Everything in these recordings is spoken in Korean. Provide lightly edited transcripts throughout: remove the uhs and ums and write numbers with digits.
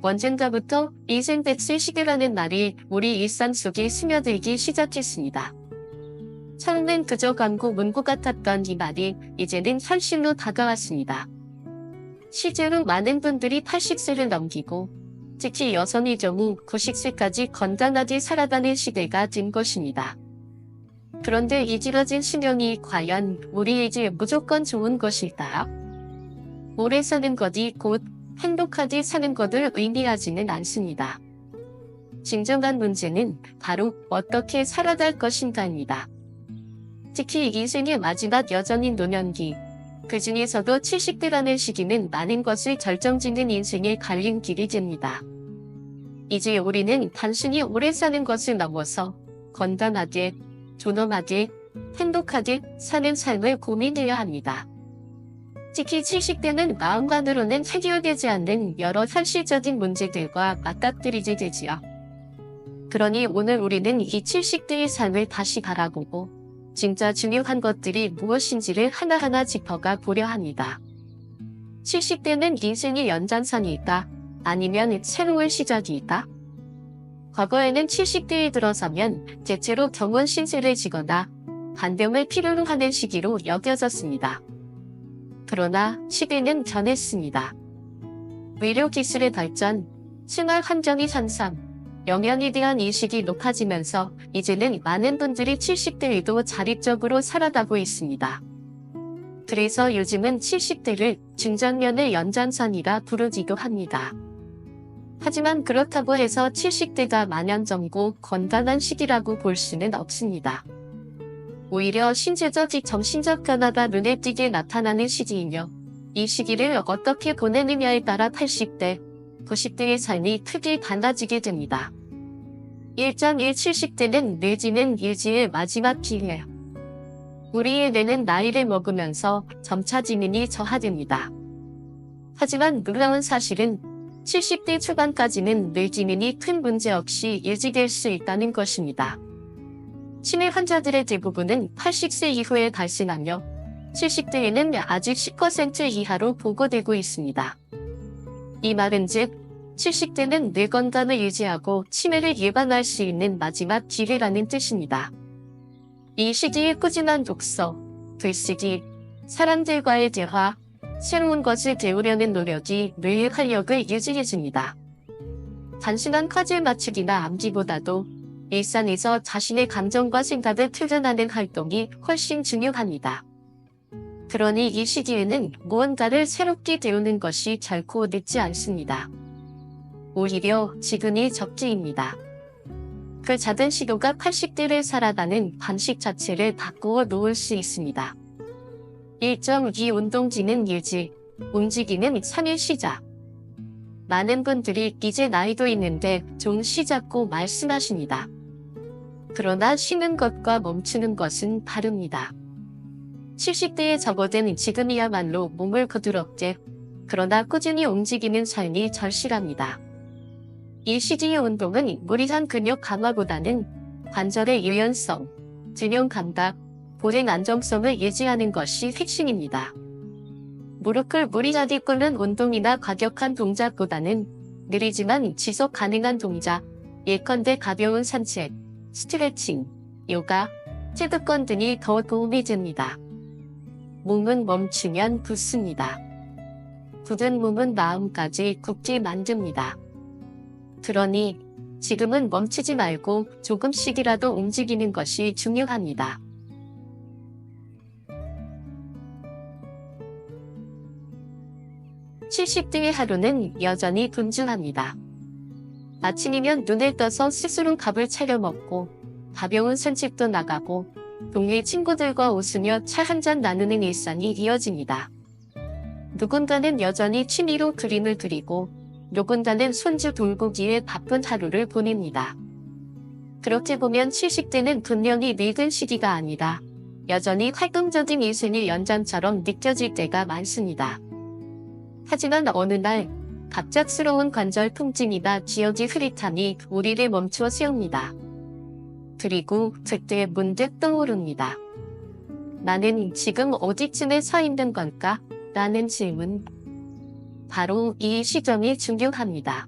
언젠가부터 인생백세 시대라는 말이 우리 일상 속에 스며들기 시작했습니다. 처음엔 그저 광고 문구 같았던 이 말이 이제는 현실로 다가왔습니다. 실제로 많은 분들이 80세를 넘기고 특히 여성의 경우 90세까지 건강하게 살아가는 시대가 된 것입니다. 그런데 이 길어진 수명이 과연 우리에게 무조건 좋은 것일까요? 오래 사는 것이 곧 행복하게 사는 것을 의미하지는 않습니다. 진정한 문제는 바로 어떻게 살아갈 것인가입니다. 특히 인생의 마지막 여전히 노년기, 그 중에서도 70대라는 시기는 많은 것을 결정짓는 인생의 갈림길이 됩니다. 이제 우리는 단순히 오래 사는 것을 넘어서 건강하게, 존엄하게, 행복하게 사는 삶을 고민해야 합니다. 특히 70대는 마음만으로는 해결되지 않는 여러 현실적인 문제들과 맞닥뜨리게 되지요. 그러니 오늘 우리는 이 70대의 삶을 다시 바라보고 진짜 중요한 것들이 무엇인지를 하나하나 짚어가 보려 합니다. 70대는 인생의 연장선일까? 아니면 새로운 시작일까? 과거에는 70대에 들어서면 대체로 경원 신세를 지거나 반병을 필요로 하는 시기로 여겨졌습니다. 그러나 시대는 변했습니다. 의료기술의 발전, 생활 환경의 향상, 영양에 대한 인식이 높아지면서 이제는 많은 분들이 70대에도 자립적으로 살아가고 있습니다. 그래서 요즘은 70대를 중장년의 연장선이라 부르기도 합니다. 하지만 그렇다고 해서 70대가 만연정고 건강한 시기라고 볼 수는 없습니다. 오히려 신체적, 정신적 변화가 눈에 띄게 나타나는 시기이며 이 시기를 어떻게 보내느냐에 따라 80대, 90대의 삶이 크게 달라지게 됩니다. 1.1 70대는 뇌지는 일지의 마지막 기회. 우리의 뇌는 나이를 먹으면서 점차 기능이 저하됩니다. 하지만 놀라운 사실은 70대 초반까지는 뇌 기능이 큰 문제 없이 유지될 수 있다는 것입니다. 치매 환자들의 대부분은 80세 이후에 발생하며 70대에는 아직 10% 이하로 보고되고 있습니다. 이 말은 즉 70대는 뇌 건강을 유지하고 치매를 예방할 수 있는 마지막 기회라는 뜻입니다. 이 시기에 꾸준한 독서, 글쓰기, 사람들과의 대화, 새로운 것을 배우려는 노력이 뇌의 활력을 유지해줍니다. 단순한 퍼즐 맞추기나 암기보다도 일상에서 자신의 감정과 생각을 표현하는 활동이 훨씬 중요합니다. 그러니 이 시기에는 무언가를 새롭게 배우는 것이 결코 늦지 않습니다. 오히려 지금이 적기입니다. 그 작은 시도가 80대를 살아가는 방식 자체를 바꾸어 놓을 수 있습니다. 1.2 운동기능 유지, 움직이는 3일 시작. 많은 분들이 이제 나이도 있는데 좀 쉬자고 말씀하십니다. 그러나 쉬는 것과 멈추는 것은 다릅니다. 70대에 접어든 지금이야말로 몸을 부드럽게, 그러나 꾸준히 움직이는 삶이 절실합니다. 이 시기의 운동은 무리한 근육 강화보다는 관절의 유연성, 균형 감각, 보행 안정성을 유지하는 것이 핵심입니다. 무릎을 무리하게 꿇는 운동이나 과격한 동작보다는 느리지만 지속 가능한 동작, 예컨대 가벼운 산책, 스트레칭, 요가, 체득권 등이 더 도움이 됩니다. 몸은 멈추면 굳습니다. 굳은 몸은 마음까지 굳게 만듭니다. 그러니 지금은 멈추지 말고 조금씩이라도 움직이는 것이 중요합니다. (70대의) 하루는 여전히 분주합니다. 아침이면 눈을 떠서 스스로 밥을 차려 먹고 가벼운 산책도 나가고 동네 친구들과 웃으며 차 한잔 나누는 일상이 이어집니다. 누군가는 여전히 취미로 그림을 그리고 누군가는 손주 돌보기에 바쁜 하루를 보냅니다. 그렇게 보면 70대는 분명히 늙은 시기가 아니라 여전히 활동적인 인생의 연장처럼 느껴질 때가 많습니다. 하지만 어느 날 갑작스러운 관절 통증이나 기억의 흐릿함이 우리를 멈추어 세웁니다. 그리고 그때 문득 떠오릅니다. 나는 지금 어디쯤에 서 있는 걸까? 라는 질문. 바로 이 시점이 중요합니다.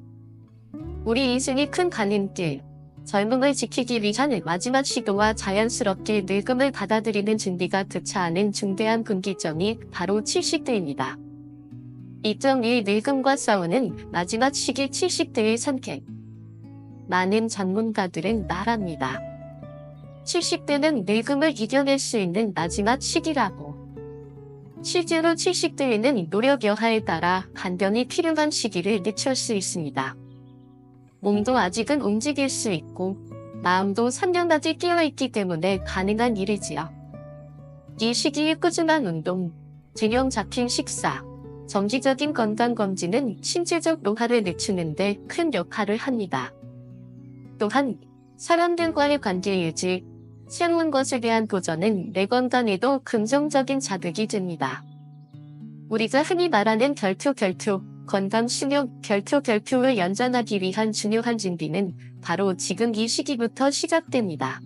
우리 인생의 큰 갈림길, 젊음을 지키기 위한 마지막 시도와 자연스럽게 늙음을 받아들이는 준비가 교차하는 중대한 분기점이 바로 70대입니다. 2.1 늙음과 싸우는 마지막 시기 70대의 선택. 많은 전문가들은 말합니다. 70대는 늙음을 이겨낼 수 있는 마지막 시기라고. 실제로 70대에는 노력 여하에 따라 간병이 필요한 시기를 늦출 수 있습니다. 몸도 아직은 움직일 수 있고 마음도 3년까지 깨어있기 때문에 가능한 일이지요. 이 시기에 꾸준한 운동, 균형 잡힌 식사, 정기적인 건강검진은 신체적 노화를 늦추는 데 큰 역할을 합니다. 또한 사람들과의 관계 유지, 새로운 것에 대한 도전은 내 건강에도 긍정적인 자극이 됩니다. 우리가 흔히 말하는 결투, 건강 수명, 결투를 연장하기 위한 중요한 준비는 바로 지금 이 시기부터 시작됩니다.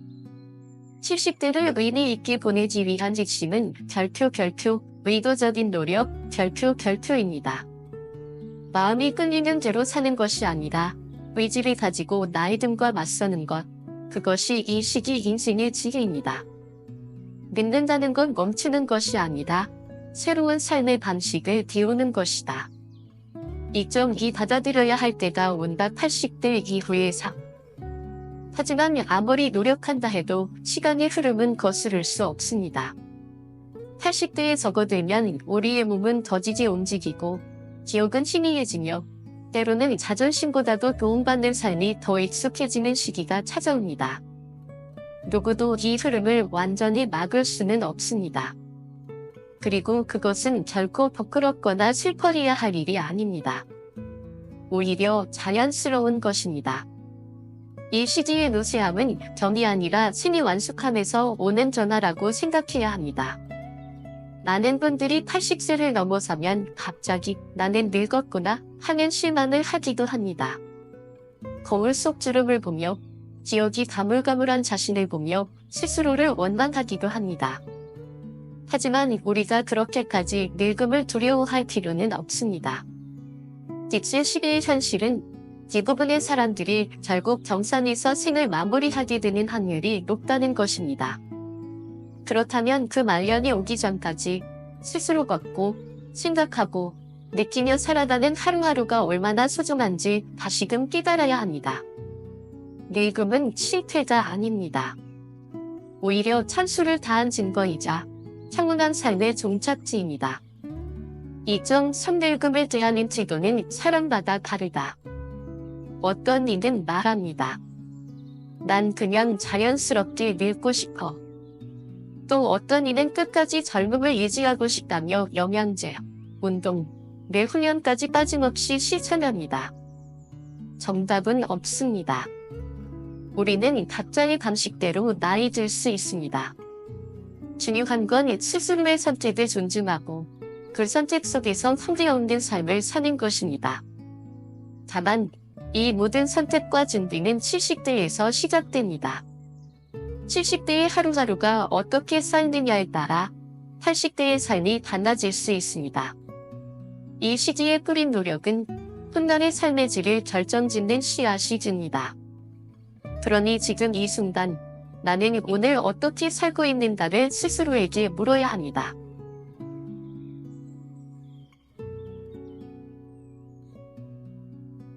70대를 의미 있게 보내기 위한 핵심은 결투, 의도적인 노력, 결투입니다. 마음이 끌리는 대로 사는 것이 아니라 의지를 가지고 나의 듦과 맞서는 것, 그것이 이 시기 인생의 지혜입니다. 믿는다는 건 멈추는 것이 아니라 새로운 삶의 방식을 배우는 것이다. 2.2 받아들여야 할 때가 온다. 80대 이후의 삶. 하지만 아무리 노력한다 해도 시간의 흐름은 거스를 수 없습니다. 80대에 접어들면 우리의 몸은 더디게 움직이고 기억은 희미해지며 때로는 자존심보다도 도움받는 삶이 더 익숙해지는 시기가 찾아옵니다. 누구도 이 흐름을 완전히 막을 수는 없습니다. 그리고 그것은 결코 부끄럽거나 슬퍼해야 할 일이 아닙니다. 오히려 자연스러운 것입니다. 이 시기의 노쇠함은 병이 아니라 신이 완숙함에서 오는 전화라고 생각해야 합니다. 많은 분들이 80세를 넘어서면 갑자기 나는 늙었구나 하는 실망을 하기도 합니다. 거울 속 주름을 보며 기억이 가물가물한 자신을 보며 스스로를 원망하기도 합니다. 하지만 우리가 그렇게까지 늙음을 두려워할 필요는 없습니다. 딕스 시대의 현실은 대부분의 사람들이 결국 정상에서 생을 마무리하게 되는 확률이 높다는 것입니다. 그렇다면 그 말년이 오기 전까지 스스로 걷고 생각하고 느끼며 살아가는 하루하루가 얼마나 소중한지 다시금 깨달아야 합니다. 늙음은 실패가 아닙니다. 오히려 찬수를 다한 증거이자 평온한 삶의 종착지입니다. 2.3 늙음에 대한 태도는 사람마다 다르다. 어떤 이는 말합니다. 난 그냥 자연스럽게 늙고 싶어. 또 어떤 이는 끝까지 젊음을 유지하고 싶다며 영양제, 운동, 뇌훈련까지 빠짐없이 실천합니다. 정답은 없습니다. 우리는 각자의 방식대로 나이 들 수 있습니다. 중요한 건 스스로의 선택을 존중하고 그 선택 속에서 후회 없는 삶을 사는 것입니다. 다만 이 모든 선택과 준비는 70대에서 시작됩니다. 70대의 하루하루가 어떻게 쌓이느냐에 따라 80대의 삶이 달라질 수 있습니다. 이 시기에 뿌린 노력은 훗날의 삶의 질을 결정짓는 씨앗이 됩니다. 그러니 지금 이 순간 나는 오늘 어떻게 살고 있는가를 스스로에게 물어야 합니다.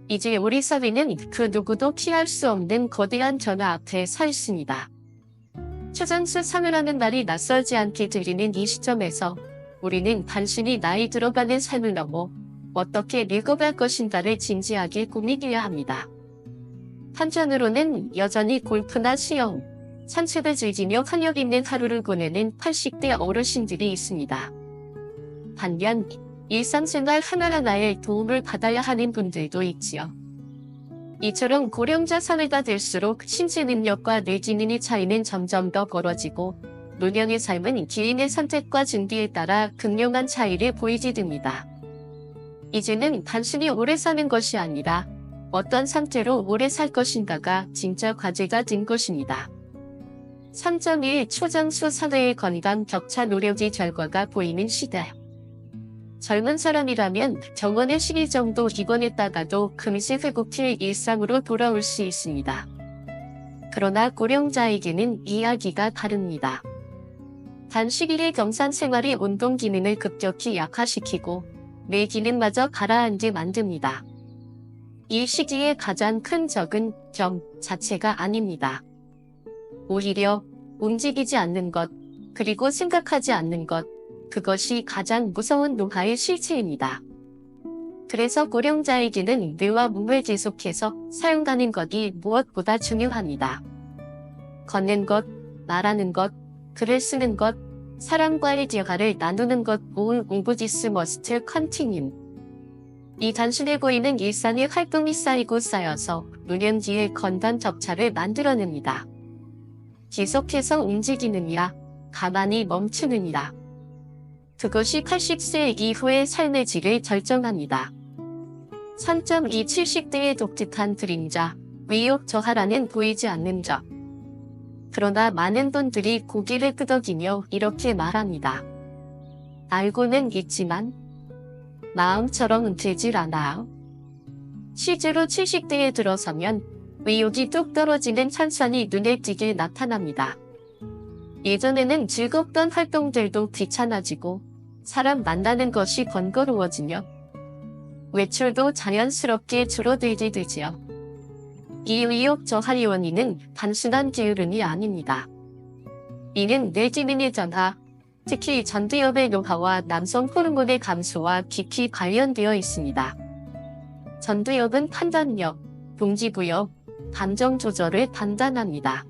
이제 우리 사회는 그 누구도 피할 수 없는 거대한 변화 앞에 서 있습니다. 초장수 상을 말이 낯설지 않게 들리는 이 시점에서 우리는 단순히 나이 들어가는 삶을 넘어 어떻게 늙어갈 것인가를 진지하게 고민해야 합니다. 한편으로는 여전히 골프나 수영, 산책을 즐기며 활력 있는 하루를 보내는 80대 어르신들이 있습니다. 반면 일상생활 하나하나에 도움을 받아야 하는 분들도 있지요. 이처럼 고령자 사회가 될수록 신체 능력과 뇌 기능의 차이는 점점 더 벌어지고 노년의 삶은 개인의 선택과 준비에 따라 극명한 차이를 보이게 됩니다. 이제는 단순히 오래 사는 것이 아니라 어떤 상태로 오래 살 것인가가 진짜 과제가 된 것입니다. 3.1 초장수 사회의 건강 격차 노력의 결과가 보이는 시대. 젊은 사람이라면 병원에 10일 정도 입원했다가도 금세 회복해 일상으로 돌아올 수 있습니다. 그러나 고령자에게는 이야기가 다릅니다. 단 11일 경산 생활이 운동 기능을 급격히 약화시키고 뇌 기능마저 가라앉게 만듭니다. 이 시기의 가장 큰 적은 병 자체가 아닙니다. 오히려 움직이지 않는 것, 그리고 생각하지 않는 것, 그것이 가장 무서운 노화의 실체입니다. 그래서 고령자에게는 뇌와 몸을 계속해서 사용하는 것이 무엇보다 중요합니다. 걷는 것, 말하는 것, 글을 쓰는 것, 사람과의 대화를 나누는 것 모은 공부지스 머스트 컨티뉴. 이 단순해 보이는 일상의 활동이 쌓이고 쌓여서 노년 뒤에 건강 격차를 만들어냅니다. 계속해서 움직이느냐, 가만히 멈추느냐. 그것이 80세 이후의 삶의 질을 결정합니다. 3.2 70대의 독특한 그림자, 의욕 저하라는 보이지 않는 적. 그러나 많은 분들이 고개를 끄덕이며 이렇게 말합니다. 알고는 있지만 마음처럼 되질 않아요. 실제로 70대에 들어서면 의욕이 뚝 떨어지는 현상이 눈에 띄게 나타납니다. 예전에는 즐겁던 활동들도 귀찮아지고 사람 만나는 것이 번거로워지며 외출도 자연스럽게 줄어들게 되지요. 이 의욕 저하의 원인은 단순한 게으름이 아닙니다. 이는 뇌 기능의 변화, 특히 전두엽의 노화와 남성 호르몬의 감소와 깊이 관련되어 있습니다. 전두엽은 판단력, 동기부여, 감정 조절을 판단합니다.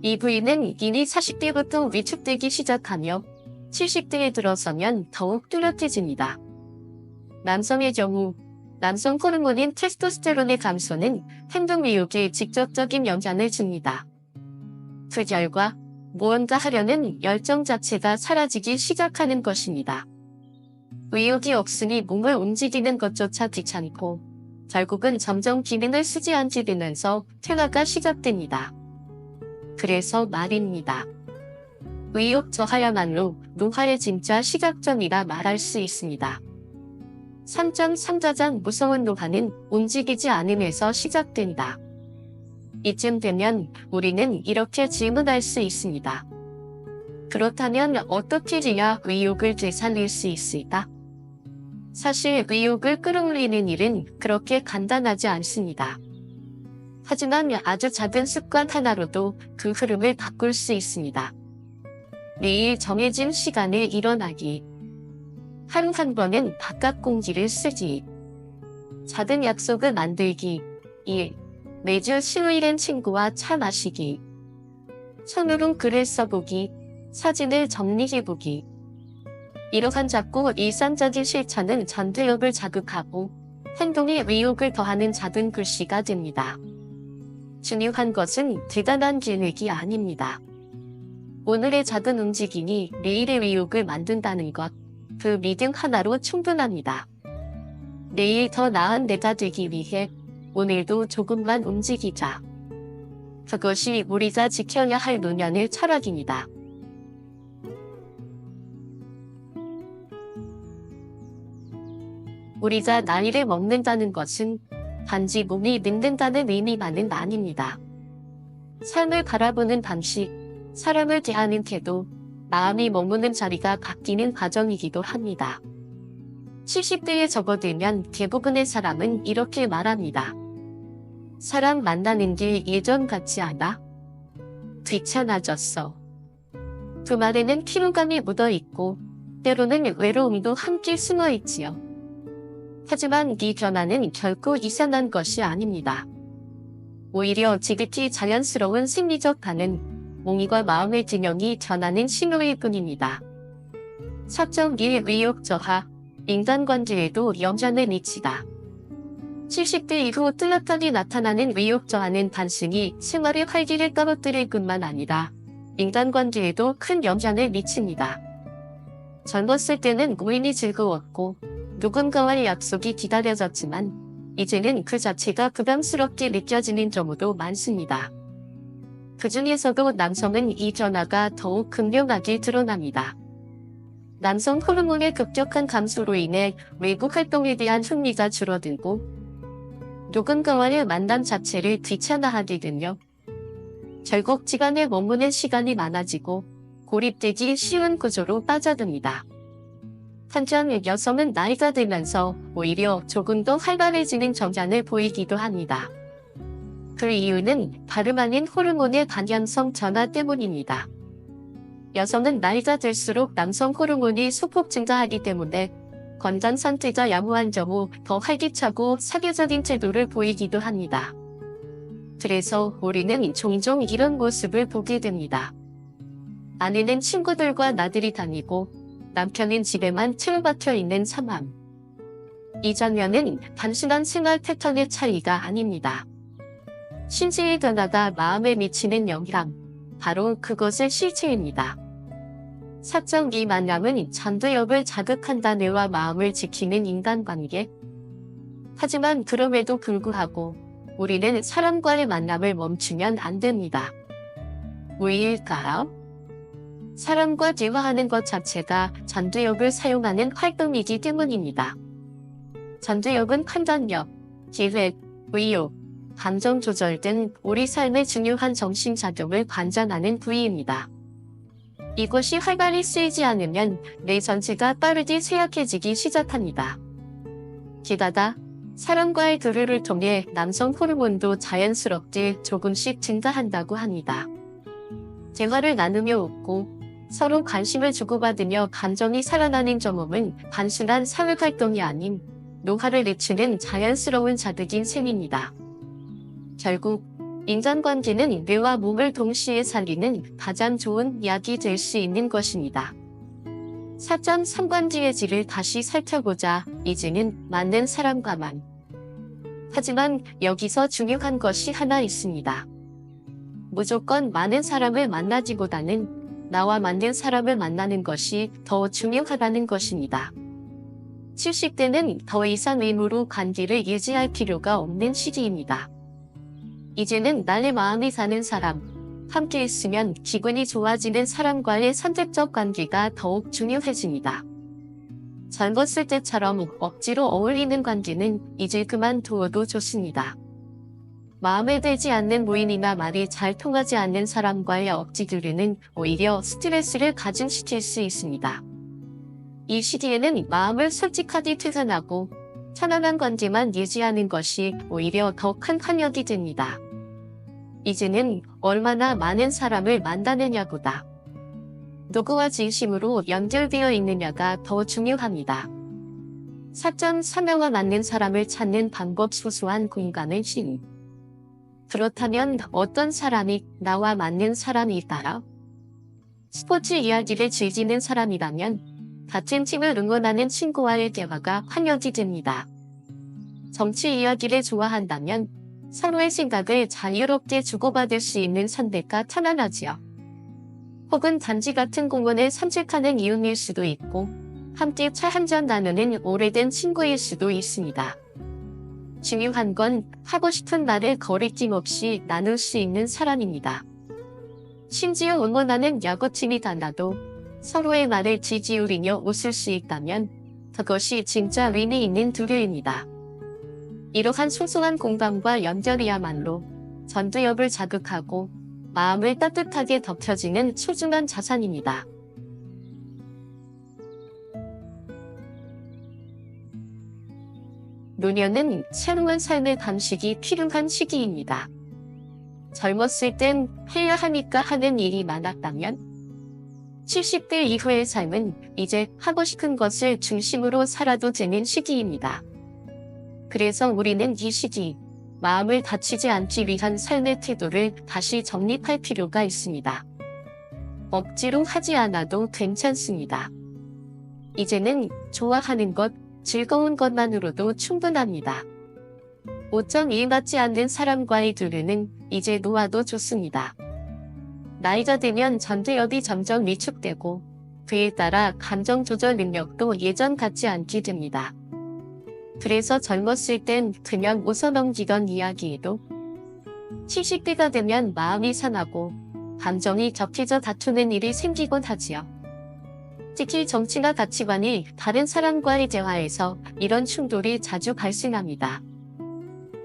이 부위는 이미 40대부터 위축되기 시작하며 70대에 들어서면 더욱 뚜렷해집니다. 남성의 경우 남성 호르몬인 테스토스테론의 감소는 행동의욕에 직접적인 영향을 줍니다. 그 결과 무언가 하려는 열정 자체가 사라지기 시작하는 것입니다. 의욕이 없으니 몸을 움직이는 것조차 귀찮고 결국은 점점 기능을 쓰지 않게 되면서 퇴화가 시작됩니다. 그래서 말입니다. 의욕 저하야말로 노화의 진짜 시작점이라 말할 수 있습니다. 3.3자장 무서운 노화는 움직이지 않음에서 시작된다. 이쯤 되면 우리는 이렇게 질문할 수 있습니다. 그렇다면 어떻게 해야 의욕을 되살릴 수 있을까? 사실 의욕을 끌어올리는 일은 그렇게 간단하지 않습니다. 하지만 아주 작은 습관 하나로도 그 흐름을 바꿀 수 있습니다. 매일 정해진 시간에 일어나기. 하루 한 번은 바깥 공기를 쓰기. 작은 약속을 만들기. 1. 매주 수요일엔 친구와 차 마시기. 손으로 글을 써보기. 사진을 정리해보기. 이러한 작고 일상적인 실천은 전두엽을 자극하고 행동에 의욕을 더하는 작은 글씨가 됩니다. 중요한 것은 대단한 계획이 아닙니다. 오늘의 작은 움직임이 내일의 의욕을 만든다는 것, 그 믿음 하나로 충분합니다. 내일 더 나은 내가 되기 위해 오늘도 조금만 움직이자. 그것이 우리가 지켜야 할 노년의 철학입니다. 우리가 나이를 먹는다는 것은 단지 몸이 늙는다는 의미만은 아닙니다. 삶을 바라보는 방식, 사람을 대하는 태도, 마음이 머무는 자리가 바뀌는 과정이기도 합니다. 70대에 접어들면 대부분의 사람은 이렇게 말합니다. 사람 만나는 게 예전 같지 않아? 귀찮아졌어. 그 말에는 피로감이 묻어있고 때로는 외로움도 함께 숨어있지요. 하지만 이 변화는 결코 이상한 것이 아닙니다. 오히려 지극히 자연스러운 심리적 반응, 몸과 마음의 균형이 변하는 신호일 뿐입니다. 4.1 의욕 저하, 인간관계에도 영향을 미치다. 70대 이후 뚜렷하게 나타나는 의욕 저하는 단순히 생활의 활기를 떨어뜨릴 뿐만 아니라 인간관계에도 큰 영향을 미칩니다. 젊었을 때는 모임이 즐거웠고 누군가와의 약속이 기다려졌지만 이제는 그 자체가 부담스럽게 느껴지는 경우도 많습니다. 그 중에서도 남성은 이 변화가 더욱 극명하게 드러납니다. 남성 호르몬의 급격한 감소로 인해 외부 활동에 대한 흥미가 줄어들고 누군가와의 만남 자체를 귀찮아하게 되며 결국 집안에 머무는 시간이 많아지고 고립되기 쉬운 구조로 빠져듭니다. 한편 여성은 나이가 들면서 오히려 조금 더 활발해지는 경향을 보이기도 합니다. 그 이유는 다름 아닌 호르몬의 반향성 전화 때문입니다. 여성은 나이가 들수록 남성 호르몬이 소폭 증가하기 때문에 건강 상태가 양호한 경우 더 활기차고 사교적인 태도를 보이기도 합니다. 그래서 우리는 종종 이런 모습을 보게 됩니다. 아내는 친구들과 나들이 다니고 남편은 집에만 틀어박혀 있는 상황. 이 장면은 단순한 생활 패턴의 차이가 아닙니다. 신체의 변화가 마음에 미치는 영향, 바로 그것의 실체입니다. 사적 이 만남은 전두엽을 자극한다 뇌와 마음을 지키는 인간관계. 하지만 그럼에도 불구하고 우리는 사람과의 만남을 멈추면 안 됩니다. 왜일까요? 사람과 대화하는 것 자체가 전두엽을 사용하는 활동이기 때문입니다. 전두엽은 판단력, 기획, 의욕, 감정 조절 등 우리 삶의 중요한 정신작용을 관장하는 부위입니다. 이것이 활발히 쓰이지 않으면 뇌 전체가 빠르게 쇠약해지기 시작합니다. 게다가 사람과의 교류를 통해 남성 호르몬도 자연스럽게 조금씩 증가한다고 합니다. 대화를 나누며 웃고 서로 관심을 주고받으며 감정이 살아나는 경험은 단순한 사회활동이 아닌 노화를 늦추는 자연스러운 자극인 셈입니다. 결국 인간관계는 뇌와 몸을 동시에 살리는 가장 좋은 약이 될 수 있는 것입니다. 4.3관계의 질을 다시 살펴보자. 이제는 맞는 사람과만. 하지만 여기서 중요한 것이 하나 있습니다. 무조건 많은 사람을 만나기보다는 나와 맞는 사람을 만나는 것이 더 중요하다는 것입니다. 70대는 더 이상 의무로 관계를 유지할 필요가 없는 시기입니다. 이제는 나의 마음이 사는 사람, 함께 있으면 기분이 좋아지는 사람과의 선택적 관계가 더욱 중요해집니다. 젊었을 때처럼 억지로 어울리는 관계는 이제 그만두어도 좋습니다. 마음에 들지 않는 모임이나 말이 잘 통하지 않는 사람과의 억지 교류는 오히려 스트레스를 가중시킬 수 있습니다. 이 시기에는 마음을 솔직하게 표현하고 편안한 관계만 유지하는 것이 오히려 더 큰 활력이 됩니다. 이제는 얼마나 많은 사람을 만나느냐보다 누구와 진심으로 연결되어 있느냐가 더 중요합니다. 4.3명과 맞는 사람을 찾는 방법. 소소한 공간의 신. 그렇다면 어떤 사람이 나와 맞는 사람일까요? 스포츠 이야기를 즐기는 사람이라면 같은 팀을 응원하는 친구와의 대화가 활력이 됩니다. 정치 이야기를 좋아한다면 서로의 생각을 자유롭게 주고받을 수 있는 선대가 편안하지요. 혹은 단지 같은 공원을 산책하는 이웃일 수도 있고 함께 차 한잔 나누는 오래된 친구일 수도 있습니다. 중요한 건 하고 싶은 말을 거리낌 없이 나눌 수 있는 사람입니다. 심지어 응원하는 야구팀이 달라도 서로의 말을 지지우리며 웃을 수 있다면 그것이 진짜 의미 있는 교류입니다. 이러한 소소한 공감과 연결이야말로 전두엽을 자극하고 마음을 따뜻하게 덮여지는 소중한 자산입니다. 노년은 새로운 삶의 방식이 필요한 시기입니다. 젊었을 땐 해야 하니까 하는 일이 많았다면 70대 이후의 삶은 이제 하고 싶은 것을 중심으로 살아도 되는 시기입니다. 그래서 우리는 이 시기, 마음을 다치지 않기 위한 삶의 태도를 다시 정립할 필요가 있습니다. 억지로 하지 않아도 괜찮습니다. 이제는 좋아하는 것, 즐거운 것만으로도 충분합니다. 5.1 맞지 않는 사람과의 교류는 이제 놓아도 좋습니다. 나이가 들면 전두엽이 점점 위축되고 그에 따라 감정 조절 능력도 예전 같지 않게 됩니다. 그래서 젊었을 땐 그냥 웃어넘기던 이야기에도 70대가 되면 마음이 상하고 감정이 격해져 다투는 일이 생기곤 하지요. 특히 정치나 가치관이 다른 사람과의 대화에서 이런 충돌이 자주 발생합니다.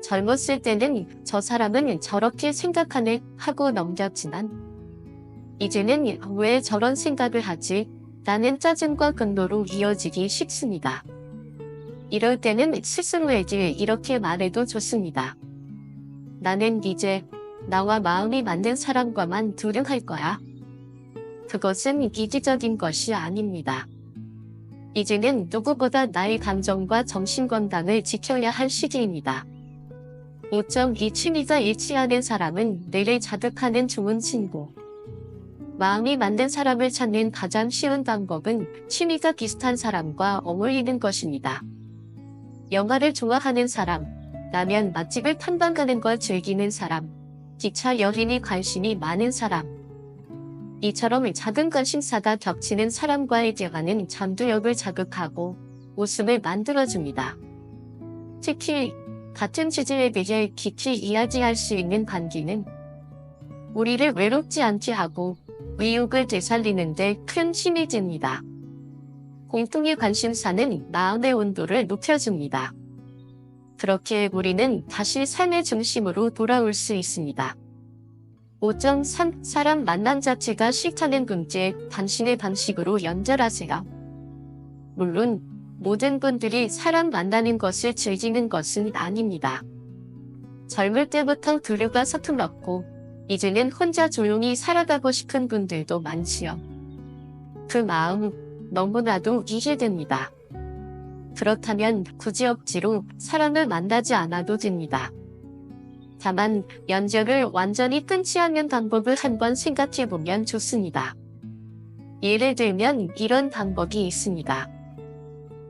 젊었을 때는 저 사람은 저렇게 생각하네 하고 넘겼지만 이제는 왜 저런 생각을 하지? 라는 짜증과 분노로 이어지기 쉽습니다. 이럴 때는 스스로에게 이렇게 말해도 좋습니다. 나는 이제 나와 마음이 맞는 사람과만 교류할 거야. 그것은 이기적인 것이 아닙니다. 이제는 누구보다 나의 감정과 정신건강을 지켜야 할 시기입니다. 5.2 취미가 일치하는 사람은 뇌를 자극하는 좋은 친구. 마음이 맞는 사람을 찾는 가장 쉬운 방법은 취미가 비슷한 사람과 어울리는 것입니다. 영화를 좋아하는 사람, 라면 맛집을 탐방 가는 걸 즐기는 사람, 기차 여행에 관심이 많은 사람. 이처럼 작은 관심사가 겹치는 사람과의 대화는 잠도력을 자극하고 웃음을 만들어줍니다. 특히 같은 주제에 대해 깊이 이야기할 수 있는 관계는 우리를 외롭지 않게 하고 의욕을 되살리는 데 큰 힘이 됩니다. 공통의 관심사는 마음의 온도를 높여줍니다. 그렇게 우리는 다시 삶의 중심으로 돌아올 수 있습니다. 5.3 사람 만남 자체가 싫다는 문제 당신의 방식으로 연결하세요. 물론 모든 분들이 사람 만나는 것을 즐기는 것은 아닙니다. 젊을 때부터 교류가 서툴렀고 이제는 혼자 조용히 살아가고 싶은 분들도 많지요. 그 마음 너무나도 이해됩니다. 그렇다면 굳이 억지로 사람을 만나지 않아도 됩니다. 다만 연결을 완전히 끊지 않는 방법을 한번 생각해보면 좋습니다. 예를 들면 이런 방법이 있습니다.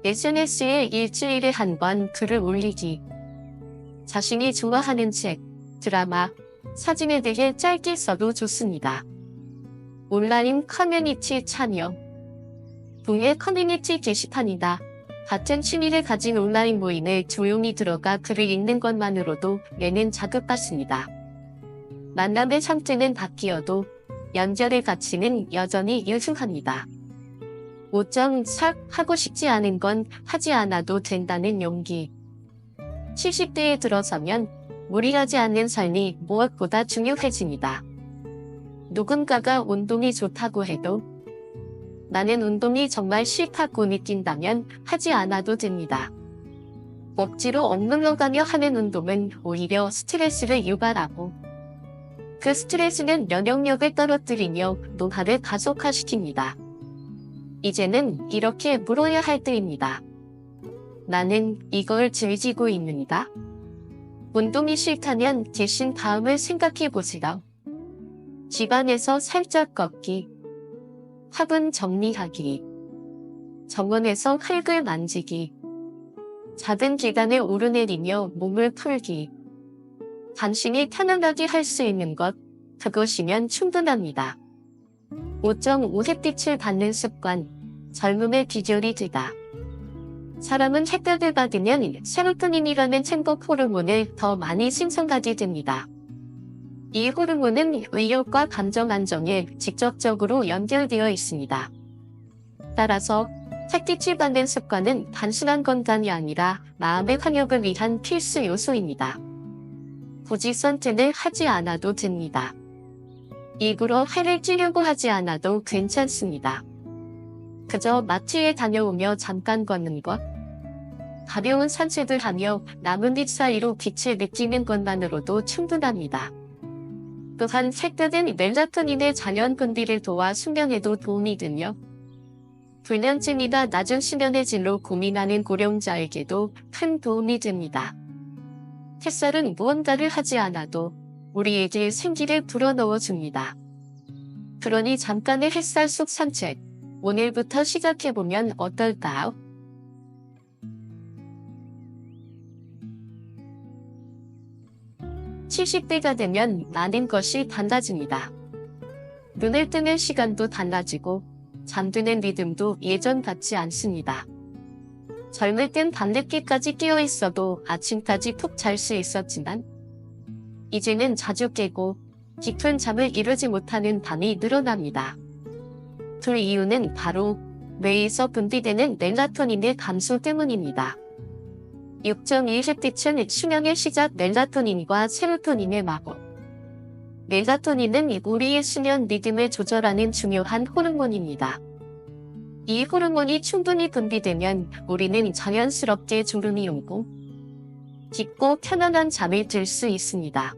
SNS에 일주일에 한 번 글을 올리기. 자신이 좋아하는 책, 드라마, 사진에 대해 짧게 써도 좋습니다. 온라인 커뮤니티 참여. 동해 커뮤니티 게시판이다. 같은 취미를 가진 온라인 모임에 조용히 들어가 글을 읽는 것만으로도 뇌는 자극받습니다. 만남의 상태는 바뀌어도 연결의 가치는 여전히 유효합니다. 5.4 하고 싶지 않은 건 하지 않아도 된다는 용기. 70대에 들어서면 무리하지 않는 삶이 무엇보다 중요해집니다. 누군가가 운동이 좋다고 해도 나는 운동이 정말 싫다고 느낀다면 하지 않아도 됩니다. 억지로 억눌러가며 하는 운동은 오히려 스트레스를 유발하고 그 스트레스는 면역력을 떨어뜨리며 노화를 가속화시킵니다. 이제는 이렇게 물어야 할 때입니다. 나는 이걸 즐기고 있는가? 운동이 싫다면 대신 다음을 생각해 보세요. 집안에서 살짝 걷기, 화분 정리하기, 정원에서 흙을 만지기, 작은 계단을 오르내리며 몸을 풀기. 당신이 편안하게 할 수 있는 것, 그것이면 충분합니다. 5.5 햇빛을 받는 습관, 젊음의 비결이 되다. 사람은 햇볕을 받으면 세로토닌이라는 행복 호르몬을 더 많이 생성하게 됩니다. 이 호르몬은 의욕과 감정 안정에 직접적으로 연결되어 있습니다. 따라서 햇빛을 받는 습관은 단순한 건강이 아니라 마음의 활력을 위한 필수 요소입니다. 굳이 선택을 하지 않아도 됩니다. 일부러 해를 찌려고 하지 않아도 괜찮습니다. 그저 마트에 다녀오며 잠깐 걷는 것, 가벼운 산책을 하며 나뭇잎 사이로 빛을 느끼는 것만으로도 충분합니다. 또한 햇볕은 멜라토닌의 자연 분비를 도와 수면에도 도움이 되며 불면증이나 낮은 수면의 질로 고민하는 고령자에게도 큰 도움이 됩니다. 햇살은 무언가를 하지 않아도 우리에게 생기를 불어넣어 줍니다. 그러니 잠깐의 햇살 속 산책, 오늘부터 시작해보면 어떨까요? (70대가) 되면 많은 것이 달라집니다. 눈을 뜨는 시간도 달라지고 잠드는 리듬도 예전 같지 않습니다. 젊을 땐 밤늦게까지 깨어 있어도 아침까지 푹 잘 수 있었지만 이제는 자주 깨고 깊은 잠을 이루지 못하는 밤이 늘어납니다. 그 이유는 바로 뇌에서 분비되는 멜라토닌의 감소 때문입니다. 6.1헥티춘 수면의 시작 멜라토닌과 세로토닌의 마법. 멜라토닌은 우리의 수면 리듬을 조절하는 중요한 호르몬입니다. 이 호르몬이 충분히 분비되면 우리는 자연스럽게 졸음이 오고 깊고 편안한 잠에 들 수 있습니다.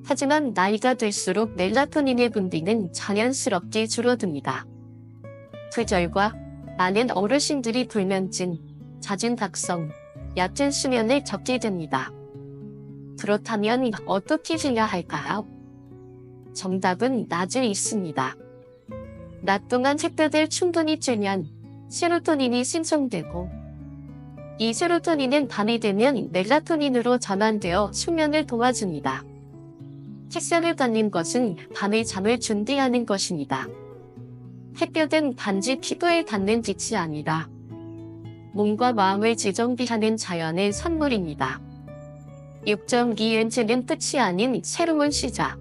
하지만 나이가 들수록 멜라토닌의 분비는 자연스럽게 줄어듭니다. 계절과 많은 어르신들이 불면증, 잦은 각성, 얕은 수면을 겪게 됩니다. 그렇다면 어떻게 해야 할까요? 정답은 낮에 있습니다. 낮 동안 햇볕을 충분히 쬐면 세로토닌이 sinh 성되고 이 세로토닌은 밤이 되면 멜라토닌으로 전환되어 수면을 도와줍니다. 책상을 갖는 것은 밤에 잠을 준비하는 것입니다. 햇볕은 단지 피부에 닿는 빛이 아니라 몸과 마음을 재정비하는 자연의 선물입니다. 6.2엔즈는 끝이 아닌 새로운 시작.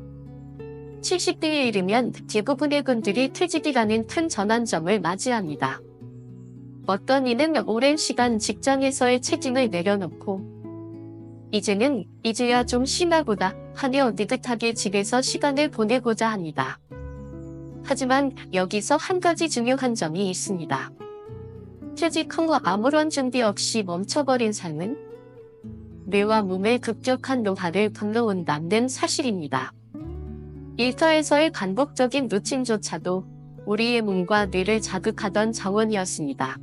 70대에 이르면 대부분의 분들이 퇴직이라는 큰 전환점을 맞이합니다. 어떤 이는 오랜 시간 직장에서의 책임을 내려놓고 이제야 좀 쉬나보다 하며 느긋하게 집에서 시간을 보내고자 합니다. 하지만 여기서 한 가지 중요한 점이 있습니다. 퇴직 후 아무런 준비 없이 멈춰버린 삶은 뇌와 몸에 급격한 노화를 불러온다는 사실입니다. 일터에서의 반복적인 루틴조차도 우리의 몸과 뇌를 자극하던 자원이었습니다.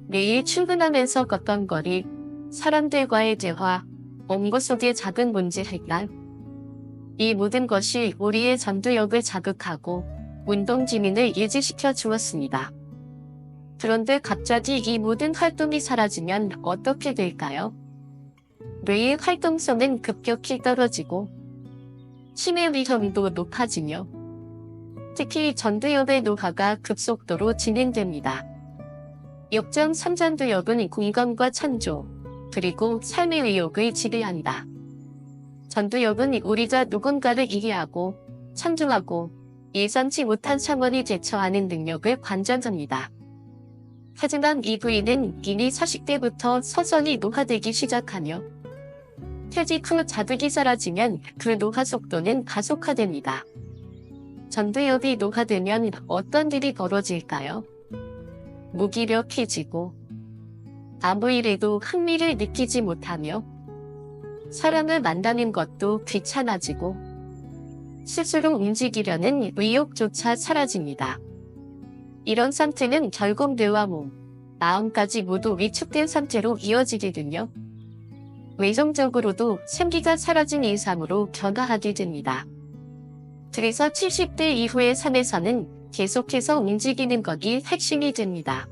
매일 출근하면서 걷던 거리, 사람들과의 대화, 업무 속의 작은 문제 해결. 이 모든 것이 우리의 전두엽을 자극하고 운동 기능을 유지시켜 주었습니다. 그런데 갑자기 이 모든 활동이 사라지면 어떻게 될까요? 뇌의 활동성은 급격히 떨어지고 치매 위험도 높아지며 특히 전두엽의 노화가 급속도로 진행됩니다. 6.3전두엽은 공감과 창조, 그리고 삶의 의욕을 지배한다. 전두엽은 우리가 누군가를 이해하고 창조하고 예상치 못한 상황에 대처하는 능력을 관장합니다. 하지만 이 부위는 이미 40대부터 서서히 노화되기 시작하며 퇴직 후 자극이 사라지면 그 노화 속도는 가속화됩니다. 전두엽이 노화되면 어떤 일이 벌어질까요? 무기력해지고 아무 일에도 흥미를 느끼지 못하며 사람을 만나는 것도 귀찮아지고 스스로 움직이려는 의욕조차 사라집니다. 이런 상태는 결국 뇌와 몸, 마음까지 모두 위축된 상태로 이어지거든요. 외성적으로도 생기가 사라진 이상으로 변화하게 됩니다. 그래서 70대 이후의 삶에서는 계속해서 움직이는 것이 핵심이 됩니다.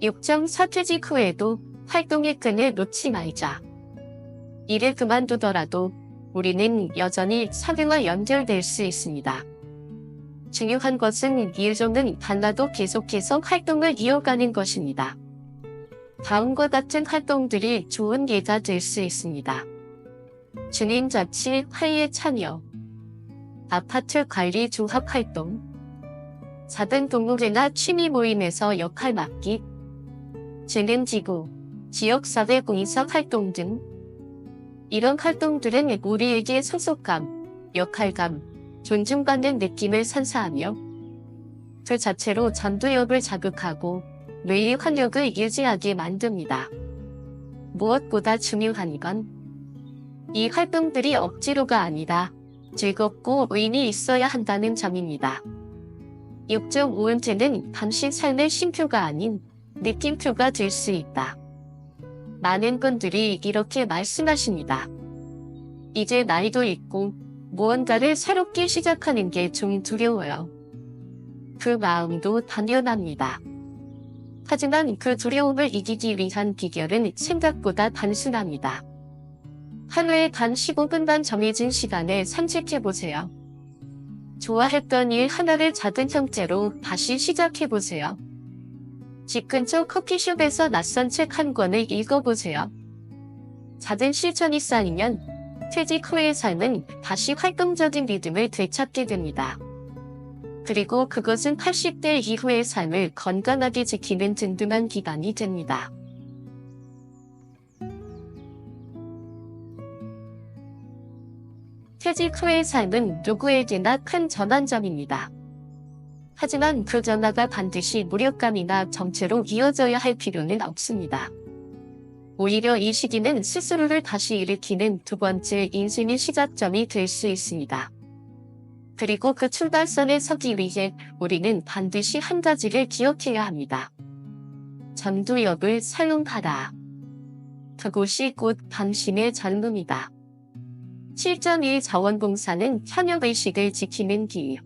6.4 퇴직 후에도 활동의 끈을 놓지 말자. 일을 그만두더라도 우리는 여전히 사회와 연결될 수 있습니다. 중요한 것은 일종은 달라도 계속해서 활동을 이어가는 것입니다. 다음과 같은 활동들이 좋은 예가 될 수 있습니다. 주민 자치 회의에 참여, 아파트 관리 조합 활동, 작은 동호회나 취미 모임에서 역할 맡기, 재능지구, 지역사회 봉사 활동 등 이런 활동들은 우리에게 소속감, 역할감, 존중받는 느낌을 선사하며 그 자체로 전두엽을 자극하고 뇌의 활력을 유지하게 만듭니다. 무엇보다 중요한 건 이 활동들이 억지로가 아니라 즐겁고 의미 있어야 한다는 점입니다. 6.5은퇴는 당시 삶의 쉼표가 아닌 느낌표가 될 수 있다. 많은 분들이 이렇게 말씀하십니다. 이제 나이도 있고 무언가를 새롭게 시작하는 게 좀 두려워요. 그 마음도 당연합니다. 하지만 그 두려움을 이기기 위한 비결은 생각보다 단순합니다. 하루에 단 15분만 정해진 시간에 산책해보세요. 좋아했던 일 하나를 작은 형태로 다시 시작해보세요. 집 근처 커피숍에서 낯선 책 한 권을 읽어보세요. 작은 실천이 쌓이면 퇴직 후의 삶은 다시 활동적인 리듬을 되찾게 됩니다. 그리고 그것은 80대 이후의 삶을 건강하게 지키는 든든한 기반이 됩니다. 퇴직 후의 삶은 누구에게나 큰 전환점입니다. 하지만 그 전화가 반드시 무력감이나 정체로 이어져야 할 필요는 없습니다. 오히려 이 시기는 스스로를 다시 일으키는 두 번째 인생의 시작점이 될 수 있습니다. 그리고 그 출발선에 서기 위해 우리는 반드시 한 가지를 기억해야 합니다. 전두엽을 사용하라. 그곳이 곧 당신의 젊음이다. 7.1 자원봉사는 현역의식을 지키는 길.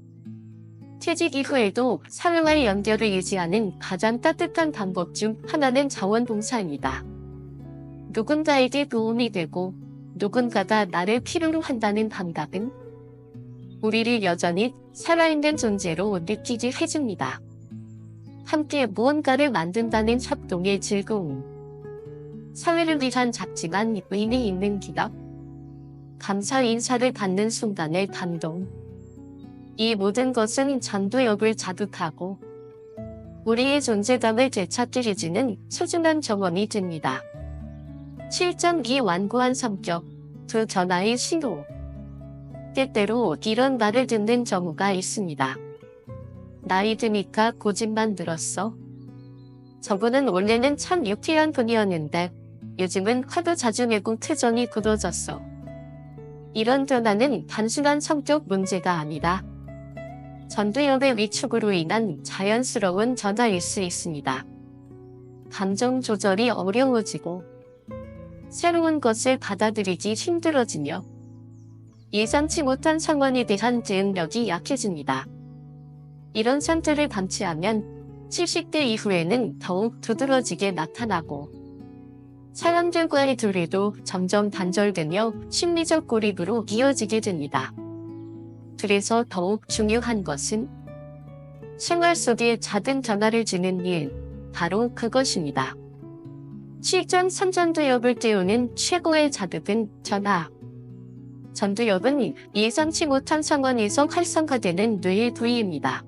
퇴직 이후에도 사회와의 연결을 유지하는 가장 따뜻한 방법 중 하나는 자원봉사입니다. 누군가에게 도움이 되고 누군가가 나를 필요로 한다는 감각은 우리를 여전히 살아있는 존재로 느끼게 해줍니다. 함께 무언가를 만든다는 협동의 즐거움. 사회를 위한 작지만 의미 있는 기적. 감사 인사를 받는 순간의 감동. 이 모든 것은 전두엽을 자극하고 우리의 존재감을 되찾게 해주는 소중한 경험이 됩니다. 7.2 완고한 성격, 두 전화의 신호. 때때로 이런 말을 듣는 경우가 있습니다. 나이 드니까 고집만 들었어. 저분은 원래는 참 유쾌한 분이었는데 요즘은 화도 자주 내고 표정이 굳어졌어. 이런 변화는 단순한 성격 문제가 아니라 전두엽의 위축으로 인한 자연스러운 전화일 수 있습니다. 감정 조절이 어려워지고 새로운 것을 받아들이기 힘들어지며 예상치 못한 상황에 대한 대응력이 약해집니다. 이런 상태를 방치하면 70대 이후에는 더욱 두드러지게 나타나고 사람들과의 교류도 점점 단절되며 심리적 고립으로 이어지게 됩니다. 그래서 더욱 중요한 것은 생활 속에 작은 변화를 주는 일, 바로 그것입니다. 7.3 전두엽을 깨우는 최고의 자극은 전화. 전두엽은 예상치 못한 상황에서 활성화되는 뇌의 부위입니다.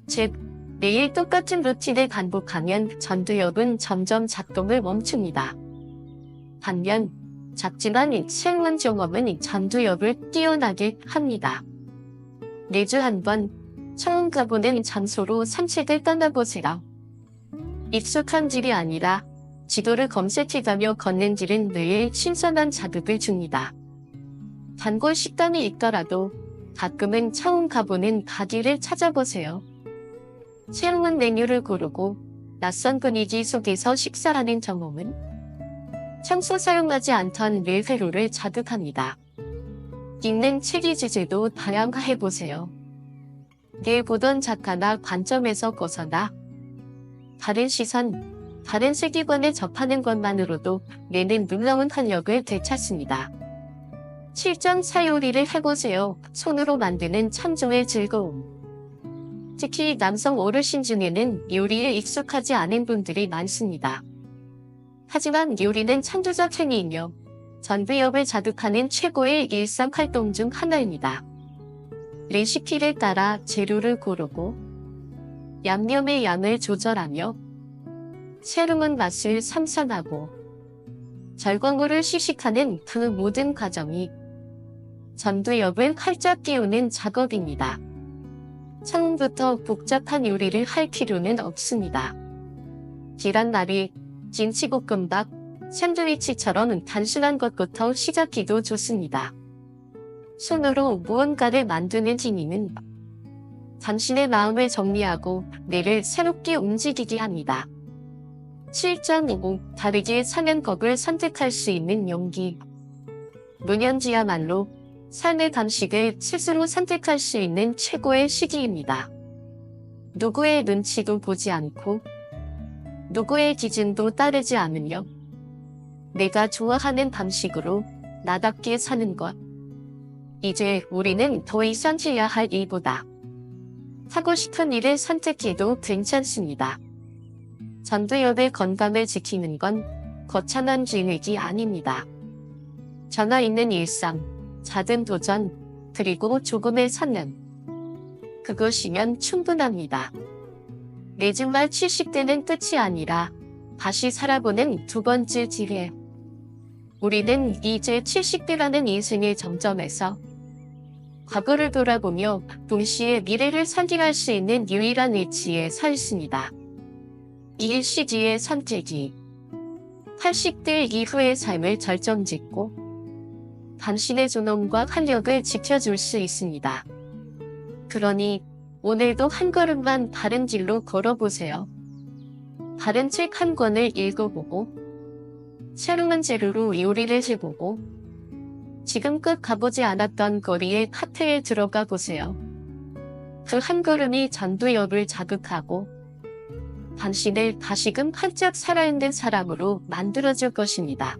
즉, 매일 똑같은 루틴을 반복하면 전두엽은 점점 작동을 멈춥니다. 반면 작지만 새로운 경험은 전두엽을 깨어나게 합니다. 매주 한 번 처음 가보는 장소로 산책을 떠나보세요. 익숙한 길이 아니라 지도를 검색해가며 걷는 길은 뇌에 신선한 자극을 줍니다. 단골 식당이 있더라도 가끔은 처음 가보는 가게를 찾아보세요. 새로운 메뉴를 고르고 낯선 분위기 속에서 식사하는 경험은 평소 사용하지 않던 뇌 회로를 자극합니다. 읽는 책의 주제도 다양화해보세요. 늘 보던 작가나 관점에서 벗어나 다른 시선, 다른 세계관에 접하는 것만으로도 뇌는 놀라운 활력을 되찾습니다. 7.4 요리를 해보세요. 손으로 만드는 창조의 즐거움. 특히 남성 어르신 중에는 요리에 익숙하지 않은 분들이 많습니다. 하지만 요리는 창조적 행위이며 전두엽을 자극하는 최고의 일상 활동 중 하나입니다. 레시피를 따라 재료를 고르고 양념의 양을 조절하며 새로운 맛을 상상하고 절ጓ물을 시식하는 그 모든 과정이 전두엽을 활짝 깨우는 작업입니다. 처음부터 복잡한 요리를 할 필요는 없습니다. 계란말이, 김치볶음밥, 샌드위치처럼 단순한 것부터 시작해도 좋습니다. 손으로 무언가를 만드는 힘은 당신의 마음을 정리하고 뇌를 새롭게 움직이게 합니다. 7.5 다르게 사는 법을 선택할 수 있는 용기. 노년기야말로 삶의 방식을 스스로 선택할 수 있는 최고의 시기입니다. 누구의 눈치도 보지 않고 누구의 기준도 따르지 않으며 내가 좋아하는 방식으로 나답게 사는 것. 이제 우리는 더 이상 해야 할 일보다 하고 싶은 일을 선택해도 괜찮습니다. 전두엽의 건강을 지키는 건 거창한 계획이 아닙니다. 전화 있는 일상, 작은 도전, 그리고 조금의 선행. 그것이면 충분합니다. 내 정말 70대는 끝이 아니라 다시 살아보는 두 번째 지혜. 우리는 이제 70대라는 인생의 정점에서 과거를 돌아보며 동시에 미래를 상징할 수 있는 유일한 위치에 서 있습니다. 이 시기의 선택이 80대 이후의 삶을 결정짓고 당신의 존엄과 활력을 지켜줄 수 있습니다. 그러니 오늘도 한 걸음만 다른 길로 걸어보세요. 다른 책 한 권을 읽어보고 새로운 재료로 요리를 해보고 지금껏 가보지 않았던 거리의 카페에 들어가 보세요. 그 한 걸음이 전도엽을 자극하고 당신을 다시금 활짝 살아있는 사람으로 만들어줄 것입니다.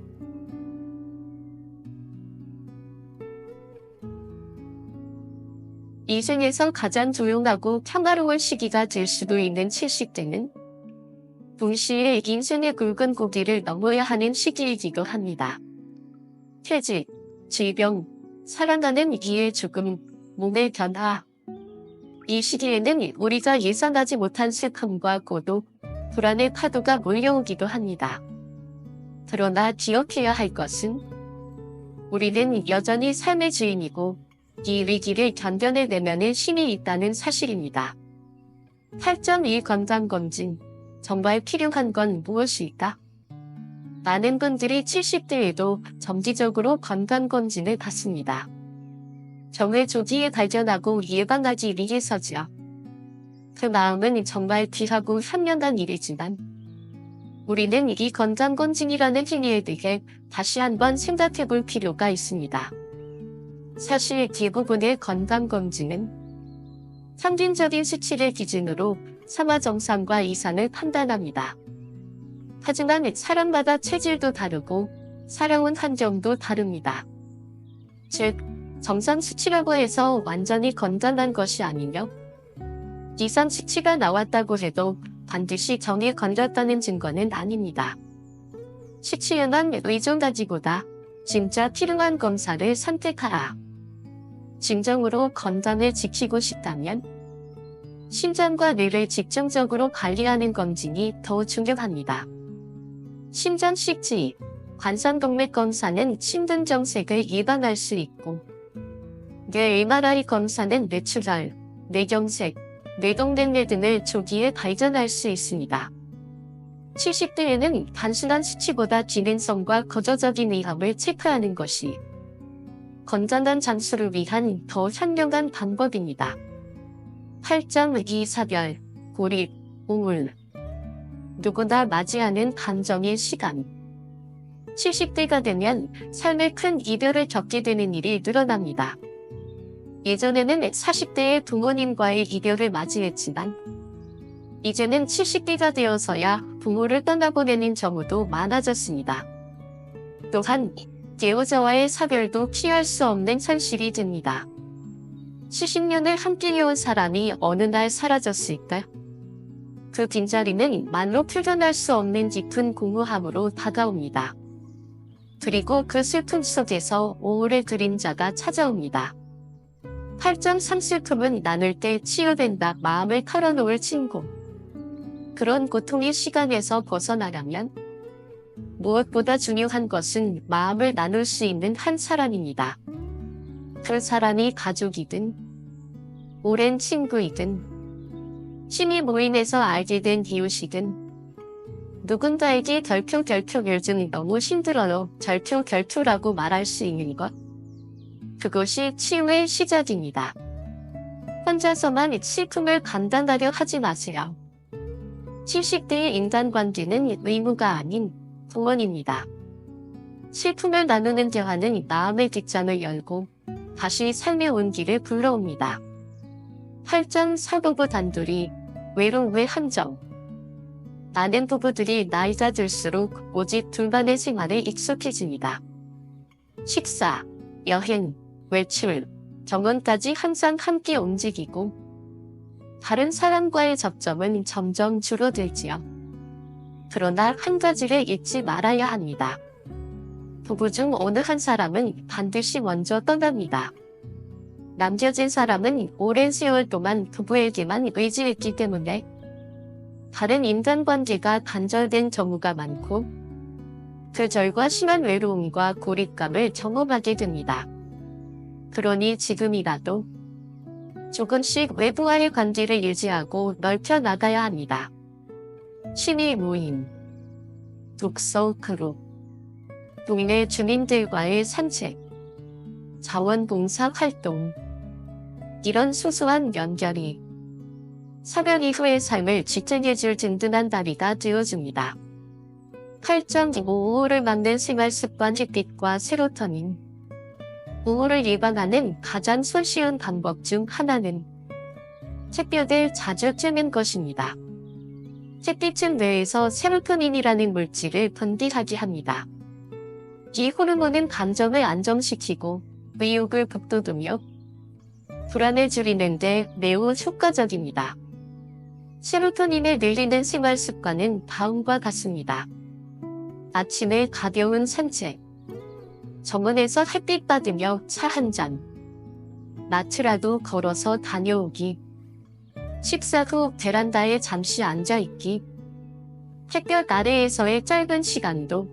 이 생에서 가장 조용하고 평화로운 시기가 될 수도 있는 70대는 동시에 인생의 굵은 고비를 넘어야 하는 시기이기도 합니다. 퇴직, 질병, 살아가는 이의 죽음, 몸의 변화. 이 시기에는 우리가 예상하지 못한 슬픔과 고독, 불안의 파도가 몰려오기도 합니다. 그러나 기억해야 할 것은 우리는 여전히 삶의 주인이고 이 위기를 견뎌내려면 힘이 있다는 사실입니다. 8.1 건강검진. 정말 필요한 건 무엇일까? 많은 분들이 70대에도 정기적으로 건강검진을 받습니다. 병을 조기에 발견하고 예방하기 위해서지요. 그 마음은 정말 귀하고 현명한 일이지만 우리는 이 건강검진이라는 행위에 대해 다시 한번 생각해 볼 필요가 있습니다. 사실 대부분의 건강검진은 평균적인 수치를 기준으로 사마 정상과 이상을 판단합니다. 하지만 사람마다 체질도 다르고 살아온 환경도 다릅니다. 즉, 정상 수치라고 해서 완전히 건강한 것이 아니며 이상 수치가 나왔다고 해도 반드시 정이 걸렸다는 증거는 아닙니다. 수치에만 의존하기보다 진짜 필요한 검사를 선택하라. 진정으로 건강을 지키고 싶다면 심장과 뇌를 집중적으로 관리하는 검진이 더 중요합니다. 심장 CT, 관상동맥 검사는 심근정색을 예방할 수 있고 뇌 MRI 검사는 뇌출혈, 뇌경색, 뇌동맥류 등을 조기에 발견할 수 있습니다. 70대에는 단순한 수치보다 기능성과 거저적인 위험을 체크하는 것이 건강한 장수를 위한 더 현명한 방법입니다. 8.2 사별, 고립, 우울. 누구나 맞이하는 감정의 시간. 70대가 되면 삶의 큰 이별을 겪게 되는 일이 늘어납니다. 예전에는 40대의 부모님과의 이별을 맞이했지만 이제는 70대가 되어서야 부모를 떠나보내는 경우도 많아졌습니다. 또한 배우자와의 사별도 피할 수 없는 현실이 됩니다. 70년을 함께해온 사람이 어느 날 사라졌을까? 그 빈자리는 말로 표현할 수 없는 깊은 공허함으로 다가옵니다. 그리고 그 슬픔 속에서 우울의 그림자가 찾아옵니다. 8.3 슬픔은 나눌 때 치유된다. 마음을 털어놓을 친구. 그런 고통의 시간에서 벗어나려면 무엇보다 중요한 것은 마음을 나눌 수 있는 한 사람입니다. 그 사람이 가족이든 오랜 친구이든 취미 모임에서 알게 된 이웃이든 누군가에게 결표 요즘 너무 힘들어요. 결표라고 말할 수 있는 것. 그것이 치유의 시작입니다. 혼자서만 슬픔을 감당하려 하지 마세요. 70대의 인간관계는 의무가 아닌 공헌입니다. 슬픔을 나누는 대화는 마음의 뒷장을 열고 다시 삶의 온기를 불러옵니다. 8.4 부부 단둘이, 외로움의 함정. 많은 부부들이 나이가 들수록 오직 둘만의 생활에 익숙해집니다. 식사, 여행, 외출, 정원까지 항상 함께 움직이고 다른 사람과의 접점은 점점 줄어들지요. 그러나 한 가지를 잊지 말아야 합니다. 부부 중 어느 한 사람은 반드시 먼저 떠납니다. 남겨진 사람은 오랜 세월 동안 부부에게만 의지했기 때문에 다른 인간관계가 단절된 경우가 많고 그 결과 심한 외로움과 고립감을 경험하게 됩니다. 그러니 지금이라도 조금씩 외부와의 관계를 유지하고 넓혀 나가야 합니다. 취미 모임, 독서 그룹, 동네 주민들과의 산책, 자원봉사 활동, 이런 소소한 연결이 사별 이후의 삶을 지탱해줄 든든한 다리가 되어줍니다. 8.5 우울을 막는 생활습관 햇빛과 세로토닌. 우울을 예방하는 가장 손쉬운 방법 중 하나는 햇볕을 자주 쬐는 것입니다. 햇빛은 뇌에서 세로토닌이라는 물질을 분비하게 합니다. 이 호르몬은 감정을 안정시키고 의욕을 북돋우며 불안을 줄이는 데 매우 효과적입니다. 세로토닌을 늘리는 생활 습관은 다음과 같습니다. 아침에 가벼운 산책, 정원에서 햇빛 받으며 차 한 잔, 나트라도 걸어서 다녀오기, 식사 후 베란다에 잠시 앉아있기, 햇볕 아래에서의 짧은 시간도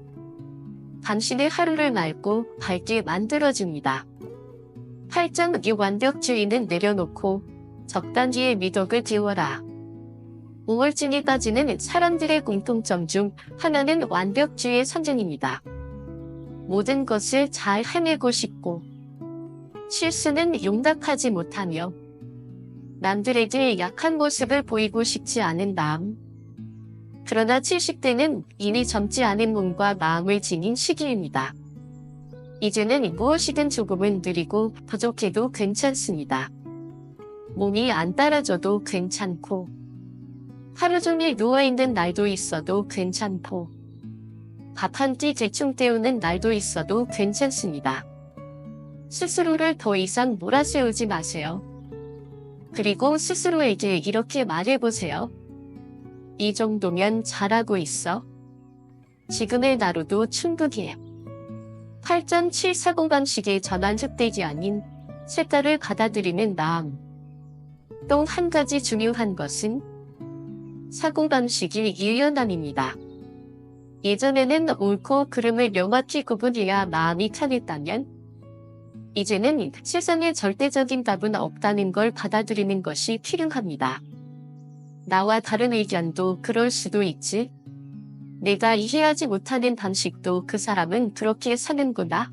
당신의 하루를 맑고 밝게 만들어줍니다. 8.6 완벽주의는 내려놓고 적당히의 미덕을 키워라. 우울증에 빠지는 사람들의 공통점 중 하나는 완벽주의의 상징입니다. 모든 것을 잘 해내고 싶고 실수는 용납하지 못하며 남들에게 약한 모습을 보이고 싶지 않은 마음. 그러나 70대는 이미 젊지 않은 몸과 마음을 지닌 시기입니다. 이제는 무엇이든 조금은 느리고 부족해도 괜찮습니다. 몸이 안 따라줘도 괜찮고 하루 종일 누워있는 날도 있어도 괜찮고 밥 한 끼 대충 때우는 날도 있어도 괜찮습니다. 스스로를 더 이상 몰아세우지 마세요. 그리고 스스로에게 이렇게 말해보세요. 이 정도면 잘하고 있어. 지금의 나로도 충분해. 8.7 사고방식의 전환 흑백이 아닌 색깔을 받아들이는 마음. 또 한 가지 중요한 것은 사고방식이 유연함입니다. 예전에는 옳고 그름을 명확히 구분해야 마음이 편했다면 이제는 세상에 절대적인 답은 없다는 걸 받아들이는 것이 필요합니다. 나와 다른 의견도 그럴 수도 있지. 내가 이해하지 못하는 방식도 그 사람은 그렇게 사는구나.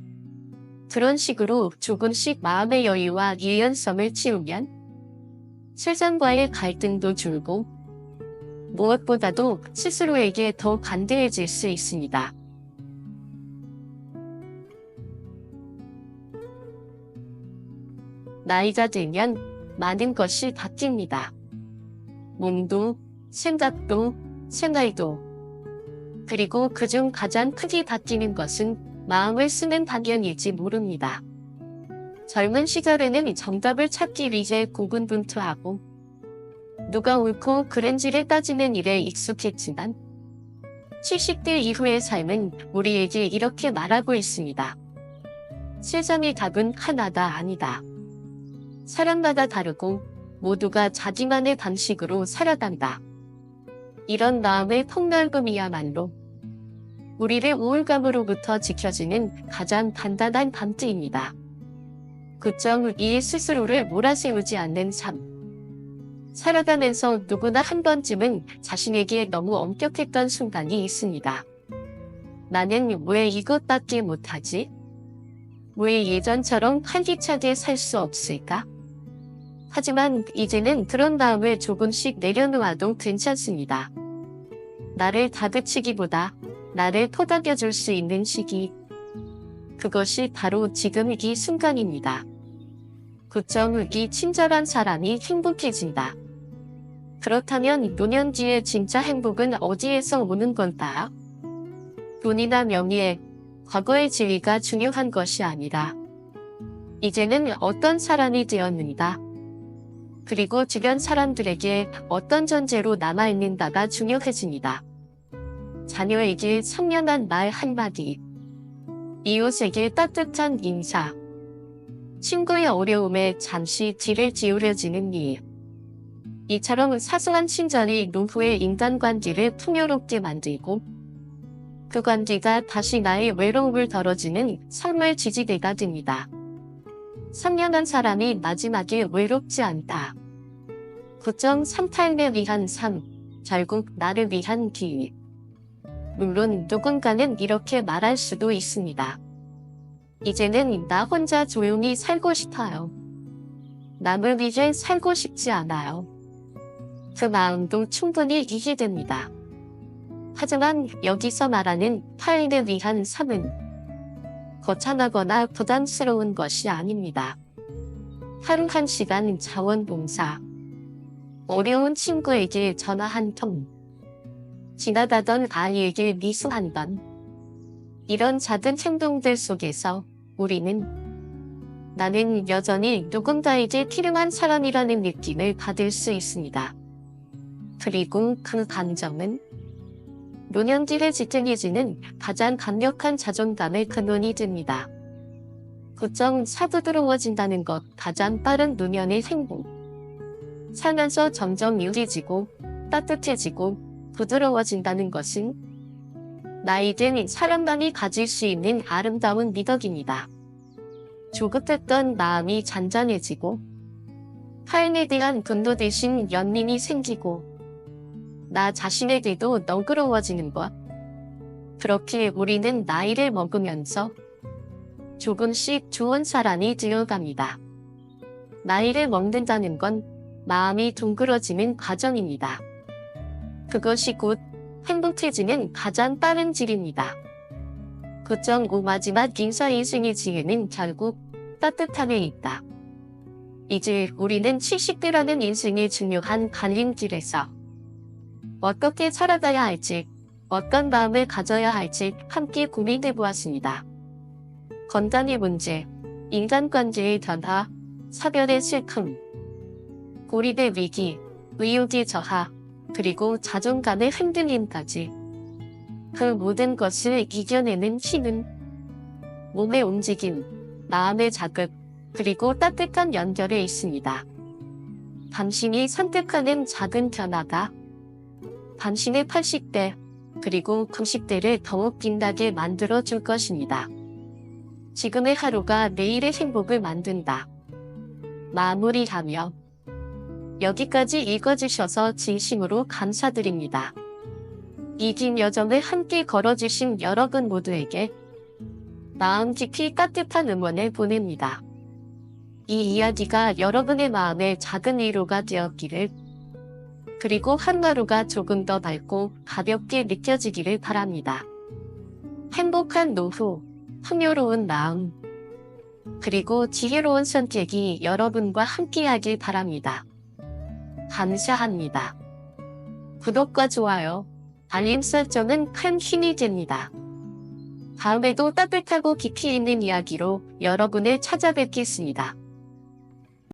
그런 식으로 조금씩 마음의 여유와 유연성을 채우면 세상과의 갈등도 줄고 무엇보다도 스스로에게 더 간대해질 수 있습니다. 나이가 들면 많은 것이 바뀝니다. 몸도, 생각도, 생활도. 그리고 그중 가장 크게 바뀌는 것은 마음을 쓰는 방향일지 모릅니다. 젊은 시절에는 정답을 찾기 위해 고군분투하고 누가 옳고 그른지를 따지는 일에 익숙했지만 70대 이후의 삶은 우리에게 이렇게 말하고 있습니다. 세상의 답은 하나다 아니다. 사람마다 다르고 모두가 자기만의 방식으로 살아간다. 이런 마음의 폭넓음이야말로 우리를 우울감으로부터 지켜주는 가장 단단한 방패입니다. 9.2 스스로를 몰아세우지 않는 삶. 살아가면서 누구나 한 번쯤은 자신에게 너무 엄격했던 순간이 있습니다. 나는 왜 이것밖에 못하지? 왜 예전처럼 활기차게 살 수 없을까? 하지만 이제는 그런 마음을 조금씩 내려놓아도 괜찮습니다. 나를 다그치기보다 나를 토닥여줄 수 있는 시기. 그것이 바로 지금 이 순간입니다. 9.6이 친절한 사람이 행복해진다. 그렇다면 노년 뒤에 진짜 행복은 어디에서 오는 건가? 돈이나 명예, 과거의 지위가 중요한 것이 아니라 이제는 어떤 사람이 되었는가? 그리고 주변 사람들에게 어떤 존재로 남아있는가가 중요해집니다. 자녀에게 청량한 말 한마디, 이웃에게 따뜻한 인사, 친구의 어려움에 잠시 뒤를 기울여지는 일. 이처럼 사소한 친절이 노후의 인간관계를 풍요롭게 만들고 그 관계가 다시 나의 외로움을 덜어주는 선물 지지대가 됩니다. 선량한 사람이 마지막에 외롭지 않다. 9.38을 위한 삶, 결국 나를 위한 길. 물론 누군가는 이렇게 말할 수도 있습니다. 이제는 나 혼자 조용히 살고 싶어요. 남을 위해 살고 싶지 않아요. 그 마음도 충분히 이해됩니다. 하지만 여기서 말하는 타인을 위한 삶은 거창하거나 부담스러운 것이 아닙니다. 하루 1시간 자원봉사, 어려운 친구에게 전화 한 통, 지나가던 아이에게 미소 한 번. 이런 작은 행동들 속에서 우리는 나는 여전히 누군가에게 필요한 사람이라는 느낌을 받을 수 있습니다. 그리고 그 감정은 노년길에 지탱해지는 가장 강력한 자존감의 근원이 됩니다. 9.4도 부드러워진다는 것, 가장 빠른 노년의 행복. 살면서 점점 유리해지고 따뜻해지고 부드러워진다는 것은 나이든 사람만이 가질 수 있는 아름다운 미덕입니다. 조급했던 마음이 잔잔해지고 타인에 대한 분노 대신 연민이 생기고 나 자신에게도 너그러워지는 것. 그렇게 우리는 나이를 먹으면서 조금씩 좋은 사람이 되어갑니다. 나이를 먹는다는 건 마음이 둥그러지는 과정입니다. 그것이 곧 행복해지는 가장 빠른 길입니다. 9.5 마지막 인생의 지혜는 결국 따뜻함에 있다. 이제 우리는 70대라는 인생의 중요한 갈림길에서 어떻게 살아가야 할지, 어떤 마음을 가져야 할지 함께 고민해 보았습니다. 건강의 문제, 인간관계의 변화, 사별의 슬픔, 고립의 위기, 의욕의 저하, 그리고 자존감의 흔들림까지 그 모든 것을 이겨내는 힘은 몸의 움직임, 마음의 자극, 그리고 따뜻한 연결에 있습니다. 당신이 선택하는 작은 변화가 당신의 80대 그리고 90대를 더욱 빛나게 만들어줄 것입니다. 지금의 하루가 내일의 행복을 만든다. 마무리하며 여기까지 읽어주셔서 진심으로 감사드립니다. 이 긴 여정을 함께 걸어주신 여러분 모두에게 마음 깊이 따뜻한 응원을 보냅니다. 이 이야기가 여러분의 마음에 작은 위로가 되었기를, 그리고 하루하루가 조금 더 밝고 가볍게 느껴지기를 바랍니다. 행복한 노후, 풍요로운 마음, 그리고 지혜로운 선택이 여러분과 함께하길 바랍니다. 감사합니다. 구독과 좋아요, 알림 설정은 큰 힘이 됩니다. 다음에도 따뜻하고 깊이 있는 이야기로 여러분을 찾아뵙겠습니다.